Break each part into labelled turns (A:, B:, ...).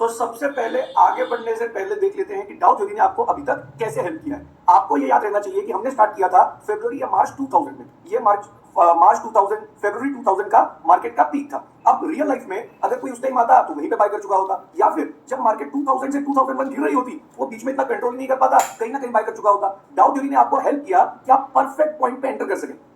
A: तो सबसे पहले आगे बढ़ने से पहले देख लेते हैं कि डाउ थ्योरी ने आपको अभी तक कैसे हेल्प किया है। आपको ये याद रहना चाहिए कि हमने स्टार्ट किया था फरवरी या मार्च 2000 में। ये मार्च 2000 फरवरी 2000 का मार्केट का पीक था। अब रियल लाइफ में अगर कोई उस टाइम आता तो वहीं पे बाय कर चुका होता, या फिर जब मार्केट 2000 से 2001 गिर रही होती वो बीच में इतना कंट्रोल नहीं कर पाता, कहीं ना कहीं बाय कर चुका होता। डाउ थ्योरी ने आपको हेल्प किया कि आप परफेक्ट पॉइंट पे एंटर कर सके।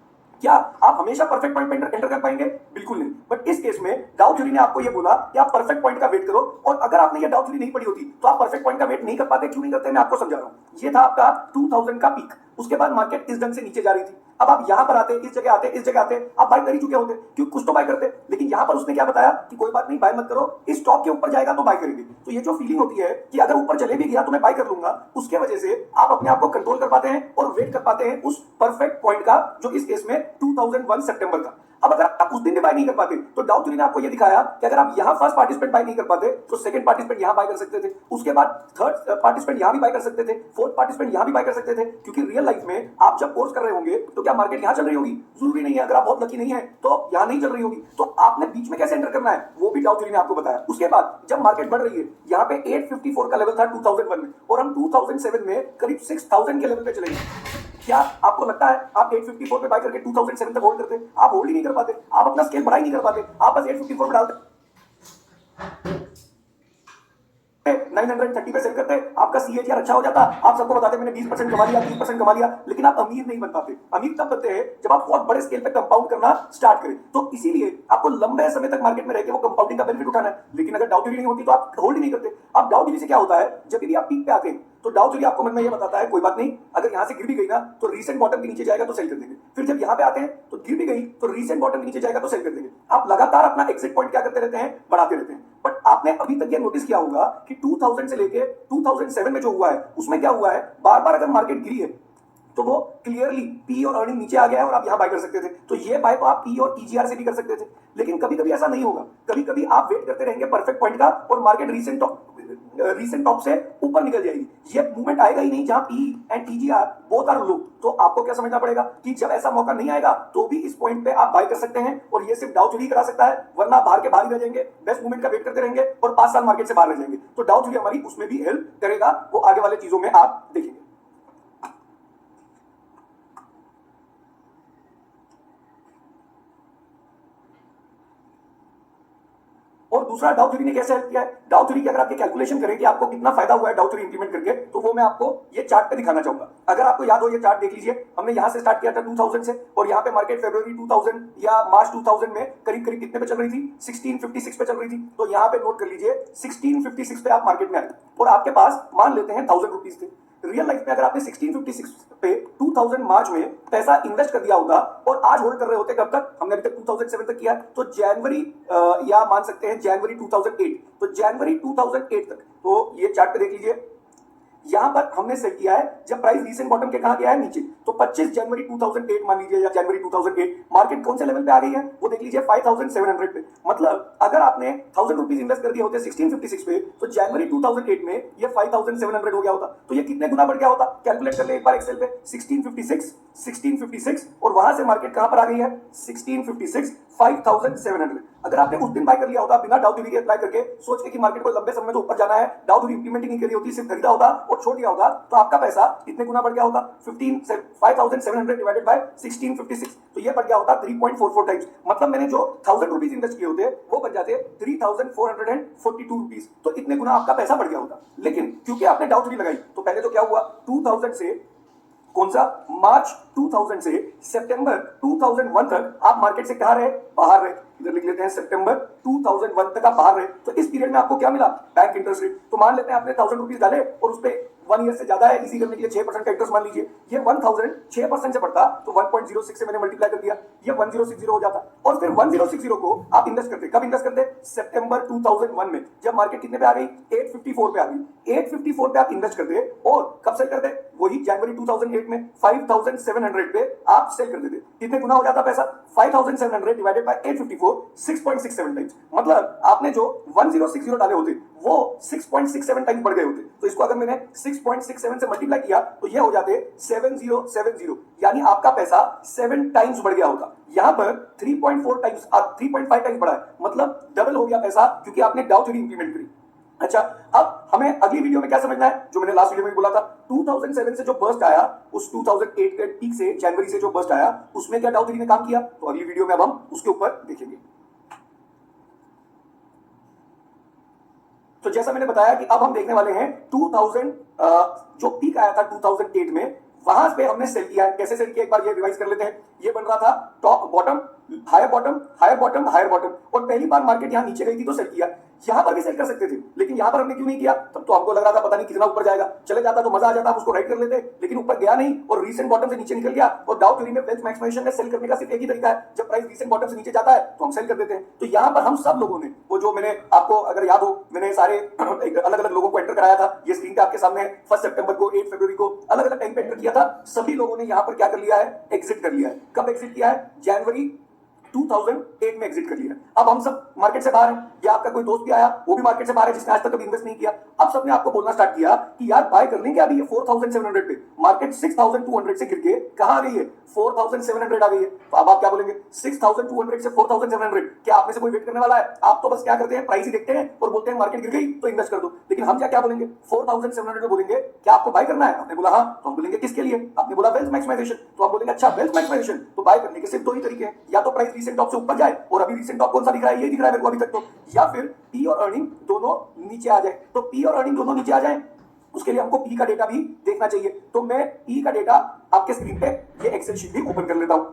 A: क्या आप हमेशा परफेक्ट पॉइंट पे एंटर कर पाएंगे? बिल्कुल नहीं। बट इस केस में डाउ थ्योरी ने आपको ये बोला कि आप परफेक्ट पॉइंट का वेट करो, और अगर आपने ये डाउ थ्योरी नहीं पढ़ी होती तो आप परफेक्ट पॉइंट का वेट नहीं कर पाते। क्यों नहीं करते मैं आपको समझा रहा हूं। ये था आपका 2000 का पीक। उसके बाद मार्केट इस ढंग से नीचे जा रही थी। अब आप यहां पर आते, इस जगह आते, इस जगह आते, आप बाय कर ही चुके होते, क्योंकि कुछ तो बाय करते। लेकिन यहां पर उसने क्या बताया कि कोई बात नहीं, बाय मत करो, इस टॉप के ऊपर जाएगा तो बाय करेंगे। तो ये जो फीलिंग होती है कि अगर ऊपर चले भी गया तो मैं बाय कर लूंगा, उसके वजह से आप अपने आप को कंट्रोल कर पाते हैं और वेट कर पाते हैं उस परफेक्ट पॉइंट का, जो इस केस में 2001 सितंबर का। अब अगर आप उस दिन भी बाय नहीं कर पाते तो डाउ थ्योरी ने आपको ये दिखाया कि अगर आप यहां फर्स्ट पार्टिसिपेंट बाय नहीं कर पाते तो सेकंड पार्टिसिपेंट यहां बाय कर सकते थे, उसके बाद थर्ड पार्टिसिपेंट यहां भी बाय कर सकते थे, फोर्थ पार्टिसिपेंट यहां भी बाय कर सकते थे। क्योंकि रियल लाइफ में आप जब कोर्स कर रहे होंगे तो क्या मार्केट यहां चल रही होगी? जरूरी नहीं है। अगर आप बहुत लकी नहीं है तो यहां नहीं चल रही होगी। तो आपने बीच में कैसे एंटर करना है वो भी डाउ थ्योरी ने आपको बताया। उसके बाद जब मार्केट बढ़ रही है, यहां पे 854 का लेवल था 2001 में, और हम 2007 में करीब 6000 के लेवल पे चले गए। क्या आपको लगता है आप 854 पे बाय करके 2007 तक होल्ड करते? आप होल्ड ही नहीं कर पाते। आप अपना स्केल बढ़ा ही नहीं कर पाते। आप बस 854 पे डालते, 930 पे सेल करते, आपका सीएजीआर अच्छा हो जाता। आप सबको बताते मैंने 20% कमा लिया, 30% कमा लिया। लेकिन आप अमीर नहीं बन पाते। अमीर तब बनते हैं जब आप बहुत बड़े स्केल पे कंपाउंड करना स्टार्ट करें। तो इसीलिए आपको लंबे समय तक मार्केट में रहकर वो कंपाउंडिंग का बेनिफिट उठाना है। लेकिन अगर डाउ थ्योरी नहीं होती तो आप होल्ड ही नहीं करते। अब डाउ थ्योरी से क्या होता है, जब भी आप पीक पे आते हैं तो डाउ थ्योरी आपको मन में ये बताता है कोई बात नहीं, अगर यहां से गिर भी गई ना तो रीसेंट बॉटम के नीचे जाएगा तो सेल कर देंगे। फिर जब यहां पे आते हैं तो गिर भी गई तो रीसेंट बॉटम के नीचे जाएगा तो सेल कर देंगे। आप लगातार अपना एग्जिट पॉइंट क्या करते रहते हैं, बढ़ाते रहते हैं। बट आपने अभी तक ये नोटिस किया होगा कि 2000 से लेके 2007 में जो हुआ है उसमें क्या हुआ है, बार बार अगर मार्केट गिरी है तो वो क्लियरली पी और अर्निंग नीचे आ गया है और आप यहां बाय कर सकते थे। तो ये बाय तो आप पी और ईजीआर से भी कर सकते थे। लेकिन कभी कभी ऐसा नहीं होगा। कभी कभी आप वेट करते रहेंगे परफेक्ट पॉइंट का और मार्केट रीसेंट टॉप से ऊपर निकल जाएगी। ये मूवमेंट आएगा ही नहीं जहां P and EGR both are low. तो आपको क्या समझना पड़ेगा कि जब ऐसा मौका नहीं आएगा तो भी इस पॉइंट पे आप बाय कर सकते हैं, और ये सिर्फ डाउ थ्योरी करा सकता है, वरना बाहर के बाहर ही रह जाएंगे, बेस्ट मूवमेंट का वेट करते रहेंगे और 5 साल मार्केट से बाहर रह जाएंगे। तो डाउ थ्योरी हमारी उसमें भी हेल्प करेगा, वो आगे वाले चीजों में आप देखेंगे। और दूसरा डाउ थ्योरी ने कैसे हेल्प किया है, डाउ थ्योरी की अगर आपके कैलकुलेशन करें कि आपको कितना फायदा हुआ है डाउ थ्योरी इंप्लीमेंट करके, तो वो मैं आपको ये चार्ट पे दिखाना चाहूंगा। अगर आपको याद हो ये चार्ट देख लीजिए। हमने यहां से स्टार्ट किया था 2000 से, और यहां पे मार्केट फरवरी 2000 या मार्च 2000 में करीब करीब कितने पे चल रही थी, 1656 पे चल रही थी। तो यहां पे नोट कर लीजिए 1656 पे आप मार्केट में आए और आपके पास मान लेते हैं 1000 रुपीज थे। रियल लाइफ में अगर आपने 1656 पे 2000 मार्च में पैसा इन्वेस्ट कर दिया होता और आज होल्ड कर रहे होते, कब तक? हमने अभी तक 2007 तक किया, तो जनवरी या मान सकते हैं जनवरी 2008, तो जनवरी 2008 तक। तो ये चार्ट पे देख लीजिए, यहां पर हमने सेट किया है जब प्राइस रीसेंट बॉटम के कहां गया है, नीचे। तो 25 जनवरी 2008 मान लीजिए या जनवरी 2008 मार्केट कौन से लेवल पे आ गई है वो देख लीजिए, 5700 पे। मतलब अगर आपने 1000 रुपीज इन्वेस्ट कर दिए होते 1656 पे, तो जनवरी 2008 में ये 5700 हो गया होता। तो ये कितने गुना बढ़ गया होता, कैलकुलेट कर ले एक बार एक्सेल पे। 1656 और वहां से मार्केट कहां पर आ गई है, 1656 5700। अगर आपने उस दिन बाय कर लिया होता बिना डाउ थ्योरी अप्लाई करके, सोच के कि मार्केट को लंबे समय में तो ऊपर जाना है, डाउ थ्योरी इंप्लीमेंट ही नहीं करी होती, सिर्फ खरीदा होता और छोड़ दिया होता, तो आपका पैसा कितने गुना बढ़ गया होता, 5700 डिवाइडेड बाय 1656, तो ये बढ़ गया होता 3.44 टाइम्स। मतलब मैंने जो 1000 रुपीज इन्वेस्ट किए होते वो बन जाते 3442 रुपीज। तो इतने गुना आपका पैसा बढ़ गया होता। लेकिन क्योंकि आपने डाउ थ्योरी लगाई, तो पहले तो क्या हुआ, 2000 से कौन सा, मार्च 2000 से सितंबर 2001 तक आप मार्केट से कहां रहे, बाहर रहे। इधर लिख लेते हैं सितंबर 2001 तक आप बाहर रहे। तो इस पीरियड में आपको क्या मिला, बैंक इंटरेस्ट रेट। तो मान लेते हैं आपने 1000 रुपीज डाले और उस पर 1 ईयर से ज्यादा है, इसी करने के लिए 6% का इंटरेस्ट मान लीजिए। ये 1000 6% से बढ़ता तो 1.06 से मैंने मल्टीप्लाई कर दिया, ये 1060 हो जाता। और फिर 1060 को आप इन्वेस्ट करते, कब इन्वेस्ट करते, सितंबर 2001 में, जब मार्केट कितने पे आ गई, 854 पे आ गई। 854 पे आप इन्वेस्ट करते और कब सेल करते, वही जनवरी 2008 में 5700 पे आप सेल कर देते। कितने गुना हो जाता पैसा, 5700 डिवाइडेड बाय 854, 6.67 टाइम्स। मतलब आपने जो 1060 डाले होते वो 6.67 टाइम्स बढ़ गए होते। तो इसको अगर मैंने 6.67 से मल्टीप्लाई किया तो ये हो जाते 7070, यानी आपका पैसा 7 टाइम्स बढ़ गया होता। यहां पर 3.4 टाइम्स 3.5 टाइम्स बढ़ा है, मतलब डबल हो गया पैसा, क्योंकि आपने डाउ थ्योरी इंप्लीमेंट करी। अच्छा, अब हमें अगली वीडियो में क्या समझना है, जो मैंने लास्ट वीडियो में बोला था, 2007 से जो बर्स्ट आया, उस 2008 के पीक से, जनवरी से जो बर्स्ट आया, उसमें क्या डाउ थ्योरी ने काम किया, तो अगली वीडियो में अब हम उसके ऊपर देखेंगे। तो जैसा मैंने बताया कि अब हम देखने वाले हैं 2000 जो पीक आया था 2008 में, वहां पे हमने सेल किया है। कैसे सेल किया, एक बार ये रिवाइज कर लेते हैं। ये बन रहा था top bottom, higher bottom, higher bottom, higher bottom, और पहली बार मार्केट यहां नीचे गई थी तो सेल किया। यहां पर भी सेल कर सकते थे, लेकिन यहां पर हमने क्यों नहीं किया, तब तो हमको लग रहा था पता नहीं कितना ऊपर जाएगा, चले जाता तो मजा आ जाता, हम उसको राइट कर लेते, लेकिन ऊपर गया नहीं और रीसेंट बॉटम से नीचे निकल गया। और डाउ थ्योरी में वेल्थ मैक्सिमाइजेशन में सेल करने का सिर्फ एक ही तरीका है, जब प्राइस रीसेंट बॉटम से नीचे जाता है तो हम सेल कर देते हैं। तो यहां पर हम सब लोगों ने, वो जो मैंने आपको अगर याद हो, मैंने सारे अलग अलग लोगों को एंटर कराया था, ये स्क्रीन पे आपके सामने है, 1 सितंबर को, 8 फरवरी को, अलग अलग टाइम पे एंटर किया था। सभी लोगों ने यहां पर क्या कर लिया है, एग्जिट कर लिया है। कब एग्जिट किया है, जनवरी 2008 में एग्जिट कर लिया। अब हम सब मार्केट से बाहर हैं, या आपका कोई दोस्त भी आया, वो भी मार्केट से बाहर है, जिसने आज तक कभी इन्वेस्ट नहीं किया। अब सबने आपको बोलना स्टार्ट किया कि यार बाय कर लेंगे अभी ये 4700 पे, मार्केट 6200 से गिर के कहां आ गई है, 4700 आ गई है। तो अब आप क्या बोलेंगे, 6200 से 4700, क्या आप में से कोई वेट करने वाला है? आप तो बस क्या करते हैं, प्राइस ही देखते हैं और बोलते हैं मार्केट गिर गई तो इन्वेस्ट कर दो। लेकिन हम क्या बोलेंगे, 4700 में बोलेंगे क्या आपको बाय करना है? आपने बोला हाँ, तो हम बोलेंगे किसके लिए? आपने बोला वेल्थ मैक्सिमाइजेशन, तो हम बोलेंगे अच्छा वेल्थ मैक्सिमाइजेशन, तो बाय करने के सिर्फ दो ही तरीके हैं, या तो प्राइस रीसेंट टॉप से ऊपर जाए, और अभी रीसेंट टॉप कौन सा दिख रहा है, ये दिख रहा है मेरे को अभी तक तो, या फिर पी और अर्निंग दोनों नीचे आ जाए। तो पी और अर्निंग दोनों नीचे आ जाए, उसके लिए हमको पी का डेटा भी देखना चाहिए। तो मैं पी का डेटा आपके स्क्रीन पे ये एक्सेल शीट भी ओपन कर लेता हूं।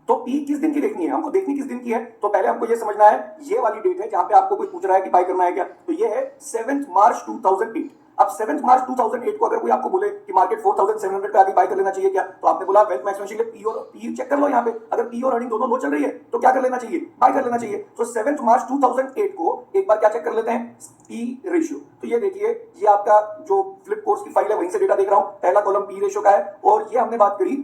A: तो पी किस दिन की देखनी है, हमको देखनी किस दिन की है, तो पहले हमको ये समझना है, ये वाली डेट है जहां पे आपको कोई पूछ रहा है कि बाय करना है क्या, तो ये है 7 मार्च 2008। अब 7 मार्च 2008 को अगर कोई आपको बोले कि मार्केट 4700 पे आगे बाय कर लेना चाहिए क्या, तो आपने बोला वेल्थ मैक्सिमाइजेशन के पी और पी चेक कर लो यहाँ पे, अगर पी और अर्निंग दोनों लो चल रही है तो क्या कर लेना चाहिए, बाय कर लेना चाहिए। तो 7 मार्च 2008 को एक बार क्या चेक कर लेते हैं, पी रेशियो। तो ये देखिए, ये आपका जो फ्लिप कोर्स की फाइल है वहीं से डेटा देख रहा हूं, पहला कॉलम पी रेशियो का है, और ये हमने बात करी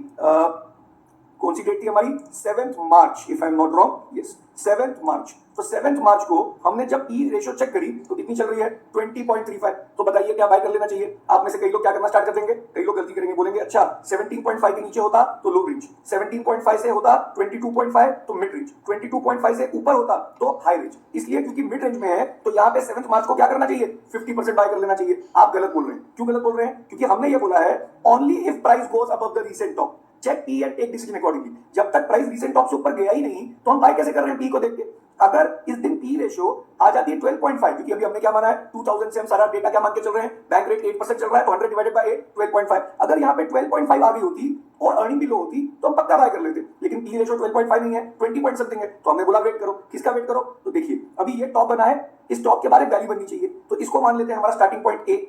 A: कौन सी डेट थी हमारी, 7 March, if I am not wrong, yes 7 March. तो 7 मार्च को हमने जब पी रेशियो चेक करी तो कितनी चल रही है, 20.35। तो बताइए क्या बाय कर लेना चाहिए? आप में से कई लोग क्या करना स्टार्ट कर देंगे, कई लोग गलती करेंगे, बोलेंगे अच्छा 17.5 के नीचे होता तो लो रेंज, 17.5 से होता 22.5 तो मिड रेंज, 22.5 से ऊपर होता तो हाई रेंज। इसलिए क्योंकि मिड रेंज में है तो यहाँ पे 7 मार्च को क्या करना चाहिए, 50% बाय कर लेना चाहिए। आप गलत बोल रहे हैं। क्यों गलत बोल रहे हैं? क्योंकि हमने ये बोला है only if price goes above the recent top, check P and take decision accordingly. जब तक प्राइस रीसेंट टॉप से ऊपर गया ही नहीं तो हम बाय कैसे कर रहे हैं पी को देख के? अगर इस दिन पी रेशियो आ जाती है 12.5, क्योंकि अभी हमने क्या माना है, 2000 से हम सारा डेटा क्या मान के चल रहे हैं, बैंक रेट 8% चल रहा है, तो 100 डिवाइडेड बाय 8, 12.5। अगर यहाँ पे 12.5 आ गई होती और अर्निंग भी लो होती तो हम पक्का बाय कर लेते, लेकिन पी रेशियो 12.5 नहीं है, 20 पॉइंट समथिंग है, तो हमने बोला वेट करो। किसका वेट करो? तो देखिए अभी ये टॉप बना है, इस टॉप के बारे में वैल्यू बननी चाहिए, तो इसको मान लेते हैं हमारा स्टार्टिंग पॉइंट ए,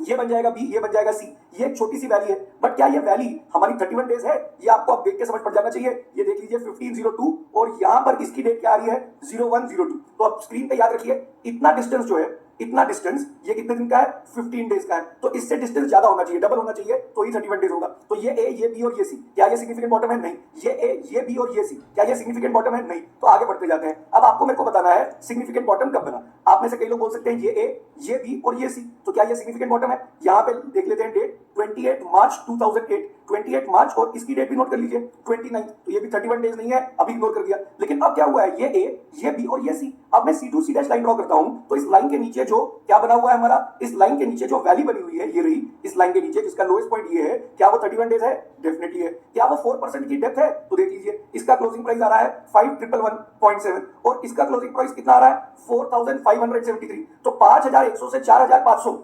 A: ये बन जाएगा बी, ये बन जाएगा सी। ये एक छोटी सी वैली है, बट क्या ये वैली हमारी 31 डेज है, ये आपको अब देख के समझ पड़ जाना चाहिए। ये देख लीजिए 1502, और यहां पर इसकी डेट क्या आ रही है, 0102। तो अब स्क्रीन पे याद रखिए, इतना डिस्टेंस जो है, इतना डिस्टेंस ये कितने दिन का है, 15 डेज का है। तो इससे डिस्टेंस ज्यादा होना चाहिए, डबल होना चाहिए, तो ही 31 डेज होगा। तो ये ए, ये बी और ये सी, क्या ये सिग्निफिकेंट बॉटम है? नहीं। ये ए, ये बी और ये सी, क्या ये सिग्निफिकेंट बॉटम है? नहीं। तो आगे बढ़ते जाते हैं। अब आपको मेरे को बताना है सिग्निफिकेंट बॉटम कब बना। आप में से कई लोग बोल सकते हैं ये ए, ये बी और ये सी, तो क्या ये सिग्निफिकेंट बॉटम है? यहां पे देख लेते हैं डेट, 28 मार्च 2008, 28 मार्च, और इसकी डेट भी नोट कर लीजिए 29। तो ये भी 31 डेज नहीं है, अभी इग्नोर कर दिया। लेकिन अब क्या हुआ है, ये ए, ये बी और ये सी। अब मैं C to C dash line draw करता हूं, तो इस लाइन के नीचे जो क्या बना हुआ है हमारा, इस लाइन के नीचे जो वैली बनी हुई है ये रही, इस लाइन के नीचे जिसका लोएस्ट पॉइंट ये है, क्या वो 31 डेज है? डेफिनेटली है। क्या वो 4% की डेप्थ है? तो देख लीजिए, इसका क्लोजिंग प्राइस आ रहा है 5111.7, और इसका क्लोजिंग प्राइस कितना आ रहा है, 4573। तो 5100 से 4500,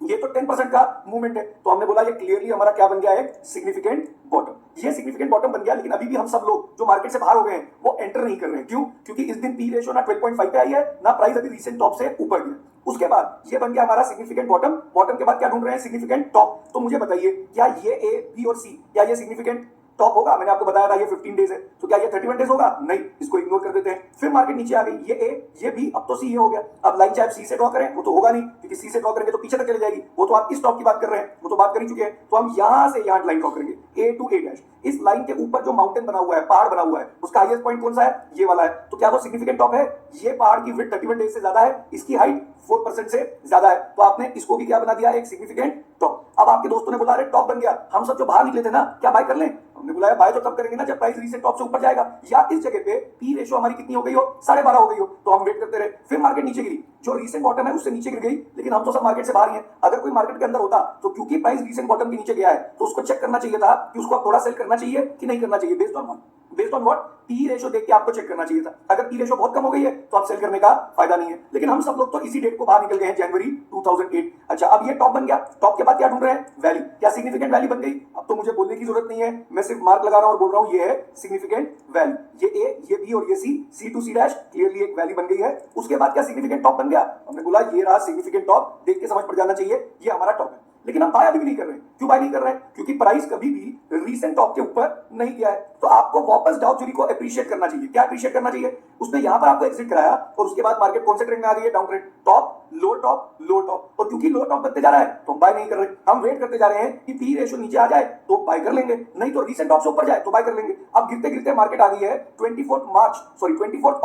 A: ये तो 10% का मूवमेंट है, तो हमने बोला ये क्लियरली हमारा क्या बन गया है, सिग्निफिकेंट बॉटम। ये सिग्निफिकेंट बॉटम बन गया, लेकिन अभी भी हम सब लोग जो मार्केट से बाहर हो गए हैं वो एंटर नहीं कर रहे हैं। क्यों? क्योंकि इस दिन पी रेशियो ना 12.5 पे आई है, ना प्राइस अभी रीसेंट टॉप से ऊपर गया। उसके बाद ये बन गया हमारा सिग्निफिकेंट बॉटम। बॉटम के बाद क्या ढूंढ रहे हैं, सिग्निफिकेंट टॉप। तो मुझे बताइए क्या ये ए बी और सी, क्या ये सिग्निफिकेंट टॉप होगा? मैंने आपको बताया था ये 15 डेज है, तो क्या ये 31 डेज होगा? नहीं, इसको इग्नोर कर देते हैं। फिर मार्केट नीचे आ गई, ये ए, ये बी, अब तो सी ये हो गया। अब लाइन चाहे सी से ड्रॉ करें वो तो होगा नहीं, क्योंकि सी से ड्रॉ करेंगे तो पीछे तक चली जाएगी। वो तो आप इस टॉप की बात कर रहे हैं, वो तो बात कर ही चुके हैं। तो हम यहां से यहां लाइन ड्रॉ करेंगे ए टू ए डैश। इस लाइन के ऊपर जो माउंटेन बना हुआ है, पहाड़ बना हुआ है, उसका हाईएस्ट पॉइंट कौन सा है? ये वाला है। तो क्या वो सिग्निफिकेंट टॉप है? ये पहाड़ की विड्थ 31 डेज से ज्यादा है, इसकी हाइट 4% से ज्यादा है, तो आपने इसको भी क्या बना दिया, एक सिग्निफिकेंट टॉप। अब आपके दोस्तों ने बोला अरे टॉप बन गया, हम सब जो बाहर निकले थे ना, क्या बाय कर लें? हमने बुलाया बाय तो तब करेंगे ना जब प्राइस रीसेंट टॉप से ऊपर जाएगा, या इस जगह पे पी रेशियो हमारी कितनी हो गई हो, 12.5 हो गई हो। तो हम वेट करते रहे, फिर मार्केट नीचे गिरी, जो रीसेंट बॉटम है उससे नीचे गिर गई, लेकिन हम तो सब मार्केट से बाहर ही हैं। अगर कोई मार्केट के अंदर होता तो क्योंकि प्राइस रीसेंट बॉटम के नीचे गया है तो उसको चेक करना चाहिए था कि उसको थोड़ा सेल करना चाहिए कि नहीं करना चाहिए। Based on what, P ratio देख के आपको चेक करना चाहिए था। अगर पी रेशियो बहुत कम हो गई है तो आप सेल करने का फायदा नहीं है। लेकिन हम सब लोग तो इसी डेट को बाहर निकल गए हैं, जनवरी 2008। अच्छा, अब ये टॉप बन गया, टॉप के बाद क्या ढूंढ रहे हैं, वैल्यू। क्या सिग्निफिकेंट वैल्यू बन गई? अब तो मुझे बोलने की जरूरत नहीं है, मैं सिर्फ मार्क लगा रहा हूं और बोल रहा हूं ये है सिग्निफिकेंट वैल्यू। ये ए, ये बी और ये सी टू सी डैश क्लियरली एक वैल्यू बन गई है। उसके बाद क्या सिग्निफिकेंट टॉप बन गया? हमने बोला ये रहा सिग्निफिकेंट टॉप, देख के समझ पड़ जाना चाहिए ये हमारा टॉप है। लेकिन हम बाय अभी भी नहीं कर रहे हैं। क्यों बाय नहीं कर रहे हैं? क्योंकि प्राइस कभी भी रीसेंट टॉप के ऊपर नहीं गया है। तो आपको वापस डाउ थ्योरी को अप्रिशिएट करना चाहिए। क्या अप्रिशिएट करना चाहिए? उसने यहां पर आपको एग्जिट कराया और उसके बाद मार्केट कौन से ट्रेंड में आ गई है, डाउन ट्रेंड, टॉप लो टॉप लो टॉप। और क्योंकि लो टॉप बनते जा रहा है तो हम बाय नहीं कर रहे, हम वेट करते जा रहे हैं कि पी रेशियो नीचे आ जाए तो बाय कर लेंगे, नहीं तो रीसेंट टॉप से ऊपर जाए तो बाय कर लेंगे। अब गिरते गिरते मार्केट आ गई है 24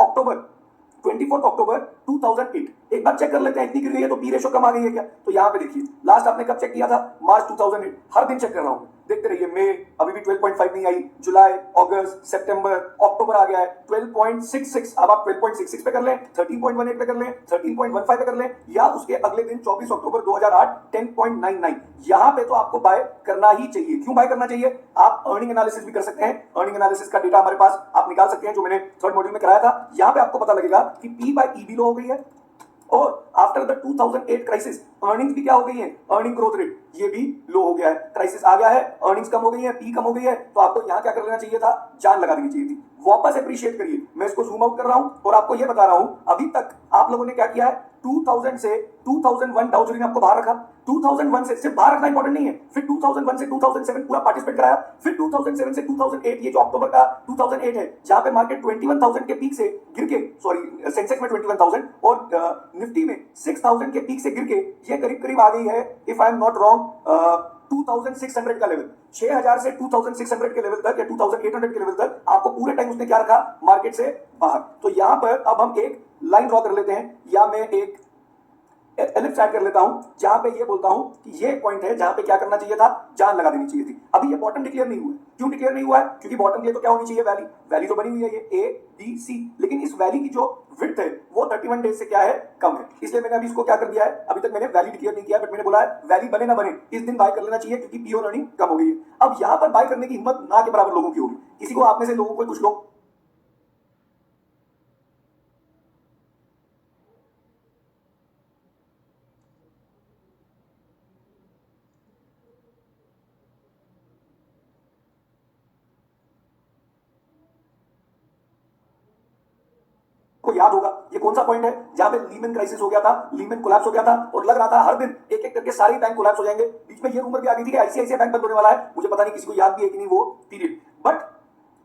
A: अक्टूबर 2008। एक बार चेक कर लेते हैं इतनी गिर गई है तो पी रेशियो कम आ गई है क्या? तो यहां पे देखिए, लास्ट आपने कब चेक किया था, मार्च 2008। हर दिन चेक कर रहा हूं, देखते रहिए। मई अभी भी 12.5 नहीं आई, जुलाई, अगस्त, सितंबर, अक्टूबर आ गया है 12.66। अब आप 12.66 पे कर लें, 13.18 पे कर लें, 13.15 पे कर लें, या उसके अगले दिन 24 अक्टूबर 2008 10.99। यहां पे तो आपको बाय करना ही चाहिए। क्यों बाय करना चाहिए? आप अर्निंग एनालिसिस भी कर सकते हैं, अर्निंग एनालिसिस का डेटा हमारे पास आप निकाल सकते हैं, जो मैंने थर्ड मॉड्यूल में कराया था। यहां पे आपको पता लगेगा कि पी बाय ई भी लो हो गई है, और आफ्टर द 2008 क्राइसिस अर्निंग्स भी क्या हो गई है, अर्निंग ग्रोथ रेट ये भी लो हो गया है। क्राइसिस आ गया है, अर्निंग्स कम हो गई है, पी कम हो गई है, तो आपको यहां क्या कर लेना चाहिए था, जान लगा देनी चाहिए थी। वापस अप्रिशिएट करिए, मैं इसको जूम आउट कर रहा हूं और आपको यह बता रहा हूं अभी तक आप लोगों ने क्या किया है। 2000 से 2001 डाउ जोरी ने आपको बाहर रखा, 2001 से सिर्फ बाहर रखना इंपॉर्टेंट नहीं है, फिर 2001 से 2007 पूरा पार्टिसिपेट कराया, फिर 2007 से 2008 ये जो अक्टूबर का 2008 है जहां पे मार्केट 21,000 के पीक से गिर के, सॉरी सेंसेक्स में 21,000 और निफ्टी में 6,000 के पीक से गिर के ये करीब करीब आ गई है, if I am not wrong, 2600 का लेवल। 6000 से 2600 के लेवल तक या 2800 के लेवल तक आपको पूरे टाइम उसने क्या रखा, मार्केट से बाहर। तो यहां पर अब हम एक लाइन ड्रॉ कर लेते हैं, या मैं एक एलिप्स ऐड कर लेता हूं जहां पे ये बोलता हूं कि ये पॉइंट है जहां पे क्या करना चाहिए था, जान लगा देनी चाहिए थी। अभी ये बॉटम डिक्लेयर नहीं हुआ है। क्यों डिक्लेयर नहीं हुआ है? क्योंकि बॉटम के लिए तो क्या होनी चाहिए, वैली। वैली तो बनी हुई है, ये ए बी सी, लेकिन इस वैली की जो विड्थ है वो 31 डेज से क्या है, कम है। इसलिए मैंने अभी इसको क्या कर दिया है, अभी तक मैंने वैली डिक्लेयर नहीं किया, बट मैंने बोला है वैली बने ना बने इस दिन बाय कर लेना चाहिए, क्योंकि पी और अर्निंग कम हो गई है। अब यहां पर बाय करने की हिम्मत ना के बराबर लोगों की होगी। किसी को, आप में से लोगों को, कुछ लोग को याद होगा ये कौन सा पॉइंट है जहां पे लीमन क्राइसिस हो गया था, लीमन कोलैप्स हो गया था और लग रहा था हर दिन एक एक करके सारे बैंक कोलैप्स हो जाएंगे। बीच में ये रूमर भी आ गई थी कि आईसीआईसीआई बैंक बंद होने वाला है। मुझे पता नहीं किसी को याद भी है कि नहीं वो पीरियड, बट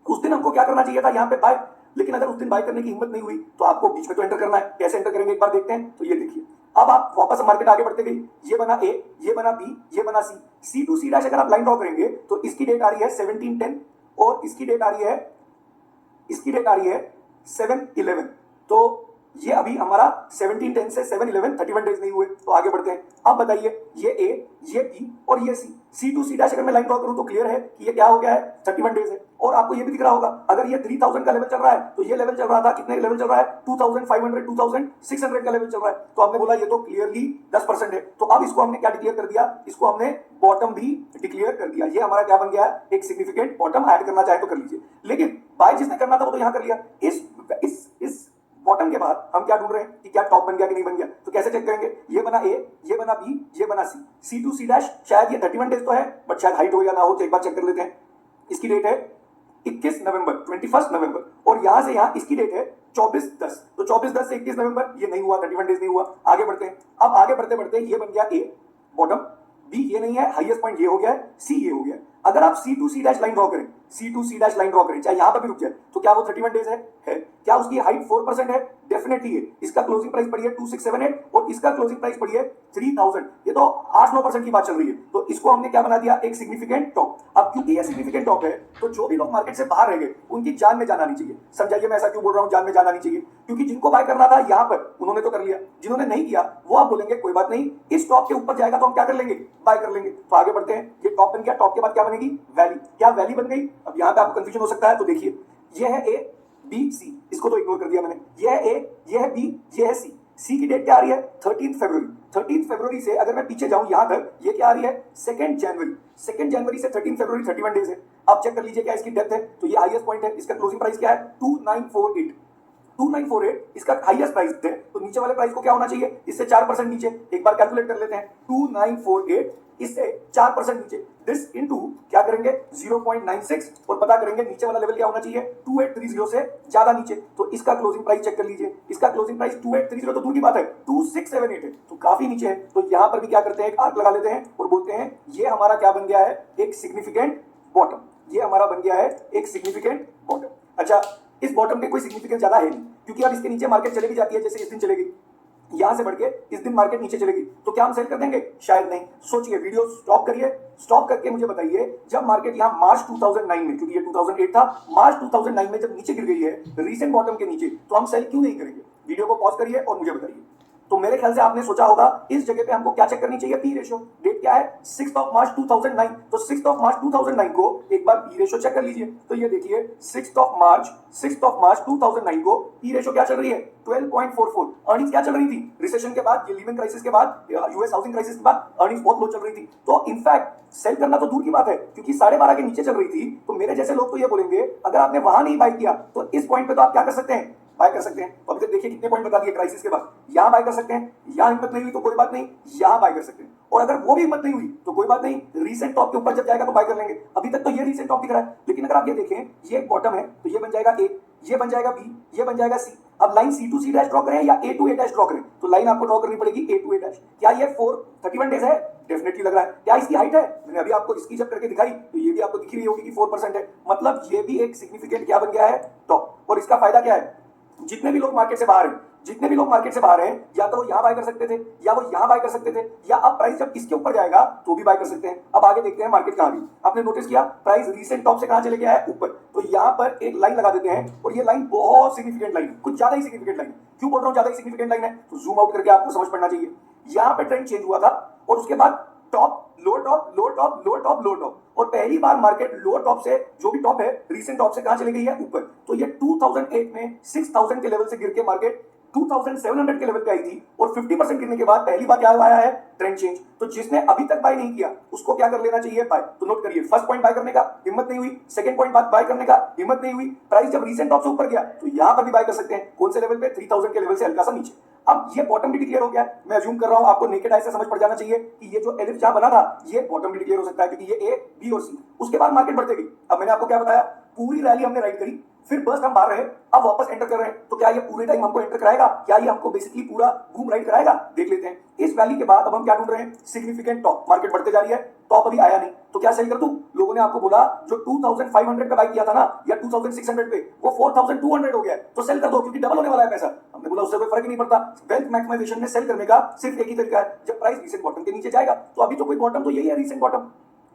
A: उस दिन हमको क्या करना चाहिए था, यहाँ पे बाय। लेकिन अगर उस दिन बाय करने की हिम्मत नहीं हुई तो आपको बीच में तो एंटर करना है। कैसे एंटर करेंगे एक बार देखते हैं। तो ये देखिए, अब आप वापस मार्केट आगे बढ़ते गई, ये बना ए, ये बना बी, ये बना सी, सी टू सी डैश अगर आप लाइन ड्रॉ करेंगे तो इसकी डेट आ रही है 1710 और इसकी डेट आ रही है 711। तो ये अभी हमारा 1710 से 711 31 डेज नहीं हुए। तो आगे बढ़ते हैं। अब बताइए, ये ए, ये बी और ये सी, सी टू सी डैश अगर मैं लाइन ड्रॉ करूं तो क्लियर है कि ये क्या हो गया है, 31 डेज है। और आपको ये भी दिख रहा होगा, अगर ये 3000 का लेवल चल रहा है तो ये लेवल चल रहा था, कितने लेवल चल रहा है, 2500 2600 का लेवल चल रहा है। तो हमने बोला ये तो क्लियरली 10% है। तो अब इसको हमने क्या डिक्लेयर कर दिया, इसको हमने बॉटम भी डिक्लेयर कर दिया। ये हमारा क्या बन गया, एक सिग्निफिकेंट बॉटम। ऐड करना चाहे तो कर लीजिए, लेकिन बाय जिसने करना था वो तो यहां कर लिया। इस बॉटम के बाद हम क्या ढूंढ रहे हैं कि क्या टॉप बन गया कि नहीं बन गया। तो कैसे चेक करेंगे, ये बना ए, ये बना बी, ये बना सी, सी टू सी डैश, शायद ये 31 डेज तो है बट शायद हाइट हो या ना हो, तो एक बार चेक कर लेते हैं। इसकी डेट है 21 नवंबर, 21 नवंबर, और यहां से यहां इसकी डेट है 24/10, तो 24/10 से 21 नवंबर, ये नहीं हुआ, 31 डेज नहीं हुआ। आगे बढ़ते हैं, अब आगे बढ़ते बढ़ते ये बन गया ए बॉटम, बी ये नहीं है, हाईएस्ट पॉइंट ये हो गया है, सी ये हो गया। अगर आप C to C dash line draw करें, C to C dash line draw करें, चाहे यहां पर भी रुक जाए, तो क्या वो 31 डेज है? क्या उसकी हाइट 4% है? डेफिनेटली है। इसका क्लोजिंग प्राइस पड़ी है 2678 और इसका क्लोजिंग प्राइस पड़ी है 3000, ये तो 8-9% की बात चल रही है। तो इसको हमने क्या बना दिया, एक सिग्निफिकेंट टॉप। अब क्योंकि ये सिग्निफिकेंट टॉप है तो जो भी लोग मार्केट से बाहर रह गए उनकी जान में जान आनी चाहिए। समझाइए मैं ऐसा क्यों बोल रहा हूं जान में जान आनी चाहिए, क्योंकि जिनको बाय करना था यहां पर उन्होंने तो कर लिया, जिन्होंने नहीं किया वो आप बोलेंगे कोई बात नहीं, इस टॉप के ऊपर जाएगा तो हम क्या कर लेंगे, बाय कर लेंगे। तो आगे बढ़ते हैं, ये टॉप बन गया, टॉप के बाद क्या बनेगी, वैली। क्या वैली बन गई? अब यहां पे आपको कंफ्यूजन हो सकता है, तो देखिए ये है ए बी सी, इसको तो इग्नोर कर दिया मैंने, ये है ए, ये है बी, ये है सी। सी की डेट क्या आ रही है, 13 फरवरी। 13 फरवरी से अगर मैं पीछे जाऊं यहां तक, ये क्या आ रही है, 2 जनवरी। 2 जनवरी से 13 फरवरी 31 डेज है। अब चेक कर लीजिए क्या इसकी डेप्थ है, तो ये हाईएस्ट पॉइंट है, इसका क्लोजिंग प्राइस क्या है, 2948। 2948 इसका हाईएस्ट प्राइस है, तो नीचे वाले प्राइस को क्या होना चाहिए, इससे 4% नीचे। एक बार कैलकुलेट कर लेते हैं, 2948 इससे 4% नीचे, दिस इनटू क्या करेंगे 0.96 और पता करेंगे नीचे वाला लेवल क्या होना चाहिए, 2830 से ज्यादा नीचे। तो इसका क्लोजिंग प्राइस चेक कर लीजिए, इसका क्लोजिंग प्राइस 2830 तो दूर की बात है, 2678 है, तो काफी नीचे है। तो यहां पर भी क्या करते हैं, एक आर्क लगा लेते हैं और बोलते हैं ये हमारा क्या बन गया है, एक सिग्निफिकेंट बॉटम। ये हमारा बन गया है एक सिग्निफिकेंट बॉटम। अच्छा, इस बॉटम के कोई सिग्निफिकेंस ज्यादा है नहीं, क्योंकि अब इसके नीचे मार्केट चले भी जाती है, जैसे इस दिन चलेगी, यहां से बढ़ के इस दिन मार्केट नीचे चलेगी, तो क्या हम सेल कर देंगे, शायद नहीं। सोचिए, वीडियो स्टॉप करिए, स्टॉप करके मुझे बताइए, जब मार्केट यहां मार्च 2009 में, क्योंकि ये 2008 था, मार्च 2009 में जब नीचे गिर गई है रीसेंट बॉटम के नीचे, तो हम सेल क्यों नहीं करेंगे। वीडियो को पॉज करिए और मुझे बताइए। तो मेरे ख्याल से आपने सोचा होगा इस जगह पे हमको क्या चेक करनी चाहिए, पी रेशो। डेट क्या है, 6 मार्च 2009, तो 6 मार्च 2009 को एक बार पी रेशो चेक कर लीजिए। तो ये देखिए 6 मार्च 2009 को पी रेशो क्या चल रही है, 12.44। अर्निंग्स क्या चल रही थी, रिसेशन के बाद, ये लीमन क्राइसिस के बाद, यूएस हाउसिंग क्राइसिस के बाद अर्निंग्स बहुत लो चल रही थी। तो इनफैक्ट सेल करना तो दूर की बात है, क्योंकि 12.5 के नीचे चल रही थी। तो मेरे जैसे लोग तो ये बोलेंगे अगर आपने वहां नहीं बाय किया तो इस पॉइंट पे तो आप क्या कर सकते हैं, बाय कर सकते हैं। तो अभी तक देखिए कितने पॉइंट बता दिए क्राइसिस के बाद, यहां बाय कर सकते हैं, यहां हिम्मत नहीं हुई तो कोई बात नहीं, यहां बाय कर सकते हैं, और अगर वो भी हिम्मत नहीं हुई तो कोई बात नहीं, रीसेंट टॉप के ऊपर जब जाएगा तो बाय कर लेंगे। अभी तक तो ये रीसेंट टॉप दिख रहा है, लेकिन अगर आप ये देखें, ये एक बॉटम है, तो ये बन जाएगा ए, ये बन जाएगा बी, ये बन जाएगा सी। अब line C to C dash draw करें या A to A dash draw करें, तो लाइन आपको ड्रॉ करनी पड़ेगी ए टू ए डैश। क्या ये 31 डेज है, डेफिनेटली लग रहा है। क्या इसकी हाइट है, मैंने अभी आपको इसकी जब करके दिखाई तो ये भी आपको दिख रही होगी कि 4% है, मतलब ये भी एक सिग्निफिकेंट क्या बन गया है, टॉप। और इसका फायदा क्या है, जितने भी लोग मार्केट से बाहर हैं, जितने भी लोग मार्केट से बाहर हैं, या तो वो यहां बाय कर सकते थे या वो यहां बाय कर सकते थे, या अब प्राइस जब इसके ऊपर जाएगा तो भी बाय कर सकते हैं। अब आगे देखते हैं मार्केट कहां गई। आपने नोटिस किया प्राइस रीसेंट टॉप से कहां चले गया है, ऊपर। तो यहां पर एक लाइन लगा देते हैं, और ये लाइन बहुत सिग्निफिकेंट लाइन है, कुछ ज्यादा ही सिग्निफिकेंट लाइन है। क्यों बोल रहा हूं ज्यादा ही सिग्निफिकेंट लाइन है, तो जूम आउट करके आपको समझ पड़ना चाहिए। यहां पर ट्रेंड चेंज हुआ था और उसके बाद टॉप, लो टॉप, लो टॉप, लो टॉप, लो टॉप, और पहली बार मार्केट लो टॉप से, जो भी टॉप है रीसेंट टॉप से कहां चली गई है, ऊपर। तो ये 2008 में 6000 के लेवल से गिर के मार्केट 2700 के लेवल पे आई थी, और 50% गिरने के बाद पहली बार क्या आया है, ट्रेंड चेंज। तो जिसने अभी तक बाय नहीं किया उसको क्या कर लेना चाहिए, बाय। तो नोट करिए, फर्स्ट पॉइंट बाय करने का हिम्मत नहीं हुई, सेकंड पॉइंट बाय करने का हिम्मत नहीं हुई, प्राइस जब रीसेंट टॉप से ऊपर गया तो यहां पर भी बाय कर सकते हैं। कौन से लेवल पे, 3000 के लेवल से हल्का सा नीचे। अब ये बॉटम भी डिक्लेयर हो गया है। मैं अज्यूम कर रहा हूं आपको नेकेड आई से समझ पड़ जाना चाहिए कि ये जो एलिप्स जहां बना था ये बॉटम भी डिक्लेयर हो सकता है, क्योंकि ये ए, बी और सी। उसके बाद मार्केट बढ़ते गई। अब मैंने आपको क्या बताया, पूरी रैली हमने राइड करी, फिर बर्स्ट हम मार रहे हैं, अब वापस एंटर कर रहे हैं। तो क्या ये पूरे टाइम हमको एंटर कराएगा, क्या ये हमको बेसिकली पूरा बूम राइड कराएगा, देख लेते हैं। इस वैली के बाद अब हम क्या ढूंढ रहे हैं, सिग्निफिकेंट टॉप। मार्केट बढ़ते जा रही है, टॉप अभी आया नहीं, तो क्या सेल कर दूं। लोगों ने आपको बोला जो 2500 पे बाय किया था ना, या 2600 पे, वो 4200 हो गया, तो सेल कर दो, क्योंकि डबल होने वाला है पैसा। हमने बोला उससे कोई फर्क ही नहीं पड़ता। वेल्थ मैक्सिमाइजेशन में सेल करने का सिर्फ एक ही तरीका है, जब प्राइस रीसेंट बॉटम के नीचे जाएगा। तो अभी तो कोई बॉटम तो यही है, रीसेंट बॉटम।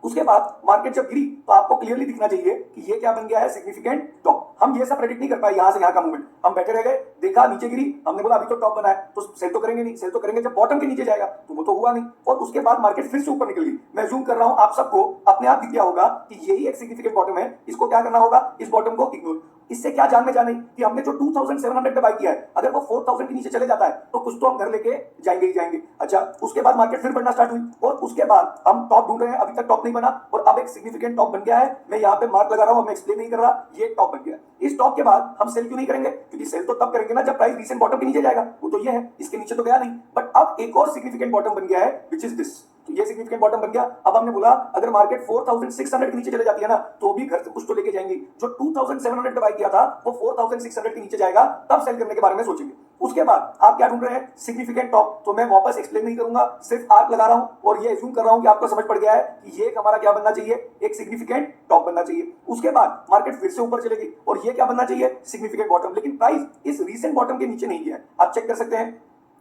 A: उसके बाद मार्केट जब गिरी तो आपको क्लियरली दिखना चाहिए कि ये क्या बन गया है, सिग्निफिकेंट टॉप। हम ये सब प्रेडिक्ट नहीं कर पाए यहां से यहां का मूवमेंट, हम बैठे रह गए, देखा नीचे गिरी, हमने बोला अभी तो टॉप बना है तो सेल तो करेंगे नहीं, सेल तो करेंगे जब बॉटम के नीचे जाएगा, तो वो तो हुआ नहीं। और उसके बाद मार्केट फिर से ऊपर निकल गई। मैं जूम कर रहा हूं, आप सबको अपने आप दिख गया होगा कि यही एक सिग्निफिकेंट बॉटम है, इसको क्या करना होगा, इस बॉटम को इग्नोर। इससे क्या जान में जाने कि हमने जो 2700 पे बाय किया है अगर वो 4000 के नीचे चले जाता है तो कुछ तो हम घर लेके जाएंगे ही जाएंगे। अच्छा, उसके बाद मार्केट फिर बढ़ना स्टार्ट हुई और उसके बाद हम टॉप ढूंढ रहे हैं, अभी तक टॉप नहीं बना और अब एक सिग्निफिकेंट टॉप बन गया है। मैं यहाँ पे मार्क लगा रहा हूँ, मैं एक्सप्लेन नहीं कर रहा, ये टॉप बन गया। इस टॉप के बाद हम सेल क्यों नहीं करेंगे? क्योंकि सेल तो तब करेंगे ना जब प्राइस रीसेंट बॉटम के नीचे जाएगा। वो तो ये है, इसके नीचे तो गया नहीं। बट अब एक और सिग्निफिकेंट बॉटम बन गया है विच इज दिस। तो ये सिग्निफिकेंट बॉटम बन गया। अब हमने बोला अगर मार्केट 4600 के नीचे चले जाती है ना तो भी घर से कुछ तो लेके जाएंगे। जो 2700 पे बाय किया था वो 4600 के नीचे जाएगा, तब सेल करने के बारे में सोचेंगे। उसके बाद आप क्या ढूंढ रहे हैं? Significant top. तो मैं वापस एक्सप्लेन नहीं करूंगा, सिर्फ आर्क लगा रहा हूं और ये एज्यूम कर रहा हूं कि आपको समझ पड़ गया है कि ये हमारा क्या बनना चाहिए, एक सिग्निफिकेंट टॉप बनना चाहिए। उसके बाद मार्केट फिर से ऊपर चलेगी और ये क्या बनना चाहिए, सिग्निफिकेंट बॉटम। लेकिन प्राइस इस रीसेंट बॉटम के नीचे नहीं गया है। आप चेक कर सकते हैं,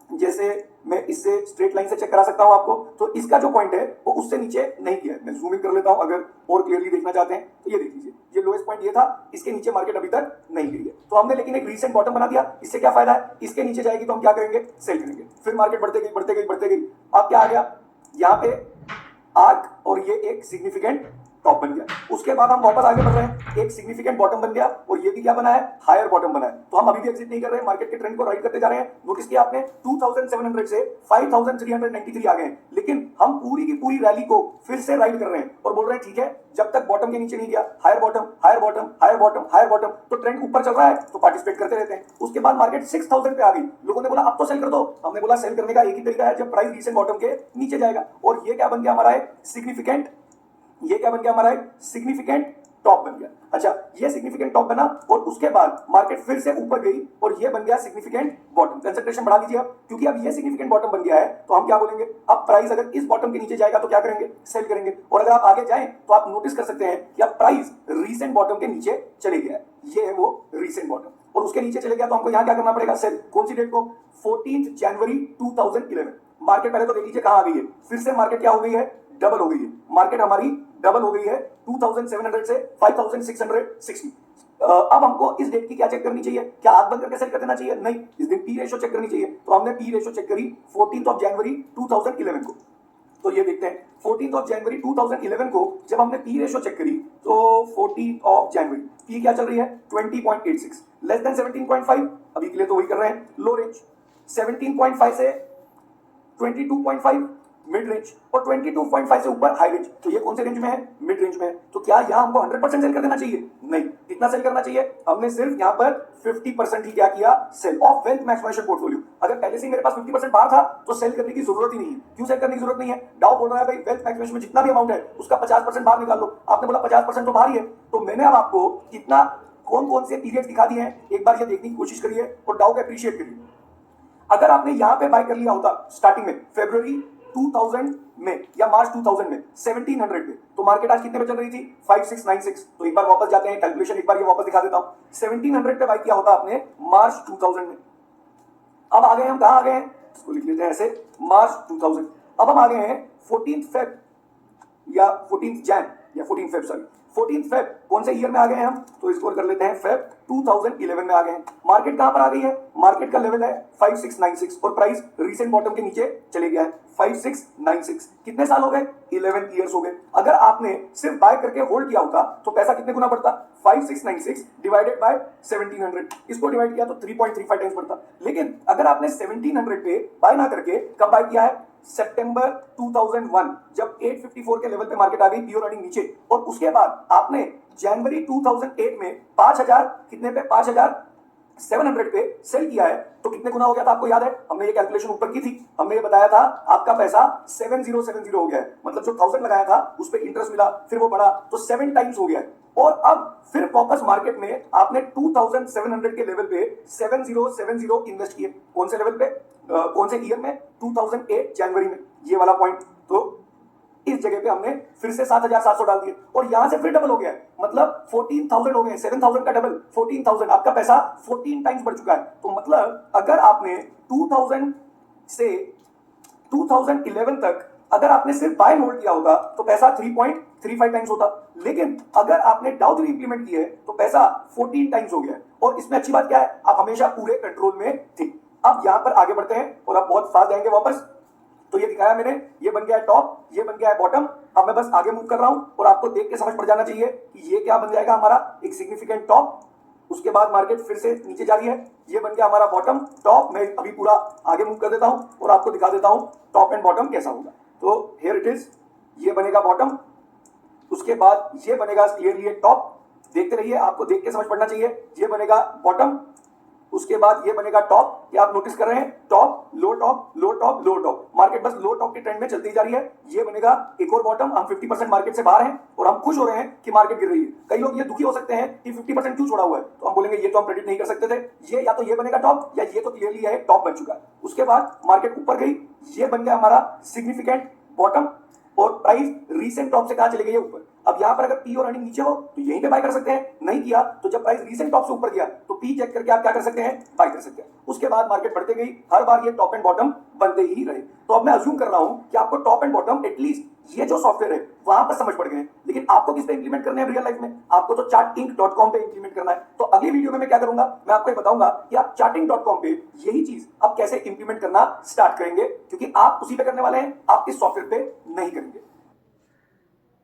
A: जैसे मैं इससे स्ट्रेट लाइन से चेक करा सकता हूं आपको, तो इसका जो पॉइंट है वो उससे नीचे नहीं गया है। मैं जूम इन कर लेता हूं अगर और क्लियरली देखना चाहते हैं तो ये देख लीजिए, ये लोएस्ट पॉइंट ये था, इसके नीचे मार्केट अभी तक नहीं गई है। तो हमने लेकिन एक रीसेंट बॉटम बना दिया। इससे क्या फायदा है? इसके नीचे जाएगी तो हम क्या करेंगे, सेल करेंगे। फिर मार्केट बढ़ते गई बढ़ते गई बढ़ते गई, अब क्या आ गया यहाँ पे आर्क और ये एक सिग्निफिकेंट टॉप बन गया। उसके बाद हम वापस आगे बढ़ रहे हैं, एक सिग्निफिकेंट बॉटम बन गया और ये भी क्या बना है, हायर बॉटम बना है। तो हम अभी भी एग्जिट नहीं कर रहे हैं, मार्केट के ट्रेंड को राइड करते जा रहे हैं। नोटिस किया आपने 2700 से 5393 आ गए हैं, लेकिन हम पूरी की पूरी रैली को फिर से राइड कर रहे हैं और बोल रहे हैं ठीक है, जब तक बॉटम के नीचे नहीं गया, higher bottom higher bottom higher bottom higher bottom, तो ट्रेंड ऊपर चल रहा है तो पार्टिसिपेट करते रहते हैं। उसके बाद मार्केट 6000 पे आ गई, लोगों ने बोला अब तो सेल कर दो। हमने बोला सेल करने का एक ही तरीका है, जब प्राइस रीसेंट बॉटम के नीचे जाएगा। और ये क्या बन गया हमारा एक सिग्निफिकेंट, ये क्या बन गया हमारा एक सिग्निफिकेंट टॉप बन गया। अच्छा, ये सिग्निफिकेंट टॉप बना और उसके बाद मार्केट फिर से ऊपर गई और ये बन गया सिग्निफिकेंट बॉटम। कंसंट्रेशन बढ़ा लीजिए अब, क्योंकि अब ये सिग्निफिकेंट बॉटम बन गया है तो हम क्या बोलेंगे, अब प्राइस अगर इस बॉटम के नीचे जाएगा तो क्या करेंगे, सेल करेंगे। और अगर आप आगे जाएं तो आप नोटिस कर सकते हैं कि अब प्राइस रीसेंट बॉटम के नीचे चले गया है। ये है वो रीसेंट बॉटम और उसके नीचे चले गया तो हमको यहाँ क्या करना पड़ेगा, सेल। कौन सी डेट को, 14 जनवरी 2011। मार्केट पहले तो देख लीजिए कहां आ गई है, फिर से मार्केट क्या हो गई है, डबल हो गई है। मार्केट हमारी डबल हो गई है 2700 से 5660। अब हमको इस डेट की क्या चेक करनी चाहिए, क्या आग बंद करके सेल कर देना चाहिए? नहीं, इस दिन पी रेशो चेक करनी चाहिए। तो हमने पी रेशो चेक करी 14 जनवरी 2011 को। तो ये देखते हैं 14 जनवरी 2011 को जब हमने पी रेशो चेक करी तो 14 जनवरी पी क्या चल रही है, 20.86, लेस देन 17.5। अभी के लिए तो वही कर रहे हैं, लो रेंज 17.5 से 22.5 मिड रेंज और 22.5 से ऊपर हाई रेंज। तो ये कौन से रेंज में है, मिड रेंज में है। तो क्या यहाँ हमको 100% सेल कर देना चाहिए? नहीं। कितना सेल करना चाहिए? हमने सिर्फ यहाँ पर 50% ही क्या किया, sell off wealth maximization portfolio. अगर पहले से ही मेरे पास 50% बाहर था तो सेल करने की जरूरत ही नहीं है। क्यों सेल करने की जरूरत नहीं है? डाउ बोल रहा है भाई वेल्थ मैक्सिमाइजेशन में जितना भी अमाउंट है उसका 50% बाहर निकाल लो। आपने बोला 50% तो बाहर ही है, तो मैंने अब आपको कितना कौन कौन से पीरियड दिखा दिए हैं, एक बार ये देखने की कोशिश करिए और डाउ को अप्रिशिएट करिए। अगर आपने यहां पे बाय कर लिया होता स्टार्टिंग में फरवरी 2000 में या मार्च 2000 में 1700 पे, तो मार्केट आज कितने पे चल रही थी, 5696। तो एक बार वापस जाते हैं, कैलकुलेशन एक बार ये वापस दिखा देता हूं। 1700 पे बाय किया होता आपने मार्च 2000 में। अब आ गए हम कहां आ गए हैं, इसको लिख लेते हैं ऐसे, मार्च 2000। अब हम आ गए हैं 14 फेब या 14 जैन या 14 फेब, सॉरी 14 फेब। कौन से ईयर में आ गए हैं हम, तो इसको कर लेते हैं फेब 2011 में आ गए हैं। मार्केट कहां पर आ गई है, मार्केट का लेवल है 5696 और प्राइस रीसेंट बॉटम के नीचे चले गया है 5696। कितने साल हो गए, 11 ईयर्स हो गए। अगर आपने सिर्फ बाय करके होल्ड किया होता तो पैसा कितने गुना बढ़ता, 5696 डिवाइडेड बाय 1700, इसको डिवाइड किया तो 3.35 टाइम्स बढ़ता। लेकिन अगर आपने 1700 पे बाय ना करके कब बाय किया है, सितंबर 2001, जब 854 के लेवल पे मार्केट आ गई, प्योर अर्निंग नीचे, और उसके बाद आपने जनवरी 2008 में 5000 कितने पे, 5700 पे सेल किया है, तो कितने गुना हो गया था आपको याद है? हमने ये कैलकुलेशन ऊपर की थी, हमने ये बताया था आपका पैसा 7070 हो गया है। मतलब जो 1000 लगाया था उस पे इंटरेस्ट मिला, फिर वो बढ़ा तो 7 टाइम्स हो गया है। और अब फिर वापस मार्केट में आपने 2700 के लेवल पे 7070 इन्वेस्ट किए। कौन से लेवल पे, कौन से ईयर में, 2008 जनवरी में, ये वाला पॉइंट। तो इस जगह पे हमने फिर से 7700 डाल दिए और यहां से फिर डबल हो गया, मतलब 14000 हो गए। 7000 का डबल 14000, आपका पैसा 14 टाइम्स बढ़ चुका है। तो मतलब अगर आपने 2000 से 2011 तक अगर आपने सिर्फ बाय एंड होल्ड किया होता तो पैसा 3.35 टाइम्स होता। लेकिन अगर आपने डाउ थ्योरी इंप्लीमेंट की है तो पैसा 14 टाइम्स हो गया। और इसमें अच्छी बात क्या है, आप हमेशा पूरे कंट्रोल में थे। अब यहां पर आगे बढ़ते हैं और आप बहुत फास्ट जाएंगे वापस। तो ये दिखाया मैंने, ये बन गया है टॉप, ये बन गया है बॉटम। अब मैं बस आगे मूव कर रहा हूं और आपको देख के समझ पड़ जाना चाहिए कि ये क्या बन जाएगा हमारा, एक सिग्निफिकेंट टॉप उसके बाद मार्केट फिर से नीचे जा रही है, ये बन गया हमारा बॉटम टॉप। मैं अभी पूरा आगे मूव कर देता हूं और आपको दिखा देता हूं टॉप एंड बॉटम कैसा होगा। तो हियर इट इज, ये बनेगा बॉटम, उसके बाद ये बनेगा क्लियरली एक टॉप। देखते रहिए, आपको देख के समझ पड़ना चाहिए। ये बनेगा बॉटम, उसके बाद ये बनेगा टॉप। ये आप नोटिस कर रहे हैं, टॉप लो टॉप लो टॉप लो टॉप, मार्केट बस लो टॉप के ट्रेंड में चलती जा रही है। ये बनेगा एक और बॉटम। हम 50% मार्केट से बाहर हैं और हम खुश हो रहे हैं कि मार्केट गिर रही है। कई लोग ये दुखी हो सकते हैं कि 50% क्यों छोड़ा हुआ है, तो हम बोलेंगे ये तो हम प्रेडिक्ट नहीं कर सकते थे। ये या तो ये बनेगा टॉप, या ये तो क्लियरली है टॉप बन चुका है। उसके बाद मार्केट ऊपर गई, ये बन गया हमारा सिग्निफिकेंट बॉटम, और प्राइस रीसेंट टॉप से कहां चले गई है, ऊपर। अब यहां पर अगर पी और अर्निंग नीचे हो तो यहीं पे बाय कर सकते हैं, नहीं किया तो जब प्राइस रीसेंट टॉप से ऊपर गया तो पी चेक करके आप क्या कर सकते हैं, बाय कर सकते हैं। उसके बाद मार्केट बढ़ते गई, हर बार ये टॉप एंड बॉटम बनते ही रहे। तो अब मैं अज्यूम कर रहा हूं कि आपको टॉप एंड बॉटम एटलीस्ट ये जो सॉफ्टवेयर है वहां पर समझ पड़ गए हैं, लेकिन आपको किस पे इंप्लीमेंट करने हैं रियल लाइफ में, आपको तो charting.com पे इंप्लीमेंट करना है। तो अगली वीडियो में मैं क्या करूंगा, मैं आपको बताऊंगा कि आप charting.com पे यही चीज अब कैसे इंप्लीमेंट करना स्टार्ट करेंगे, क्योंकि आप उसी पे करने वाले हैं, आप इस सॉफ्टवेयर पे नहीं करेंगे।